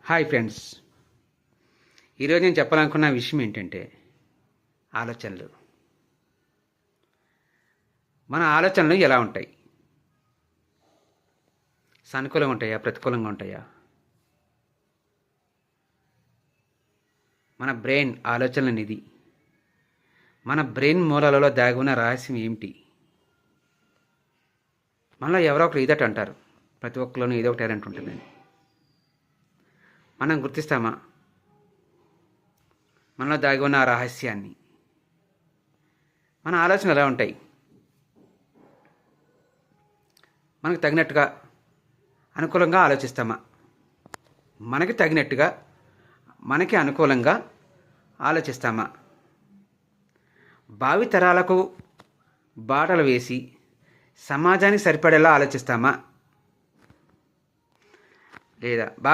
Hi friends, ఈరోజు నేను చెప్పాలనుకున్న విషయం ఏంటంటే ఆలోచనలు. మన ఆలోచనలు ఎలా ఉంటాయి? సానుకూలంగా ఉంటాయా, ప్రతికూలంగా ఉంటాయా? మన బ్రెయిన్ ఆలోచనల నిధి. మన బ్రెయిన్ మూలాలలో దాగి ఉన్న రహస్యం ఏమిటి? మనలో ఎవరో ఒకరు ఏదట అంటారు, ప్రతి ఒక్కరిలోనూ ఏదో ఒకటి టాలెంట్ ఉంటుందని. మనం గుర్తిస్తామా మనలో దాగి ఉన్న ఆ రహస్యాన్ని? మన ఆలోచనలు ఎలా ఉంటాయి? మనకు తగినట్టుగా అనుకూలంగా ఆలోచిస్తామా? మనకి తగినట్టుగా మనకి అనుకూలంగా ఆలోచిస్తామా? భావి తరాలకు బాటలు వేసి సమాజానికి సరిపడేలా ఆలోచిస్తామా? లేదా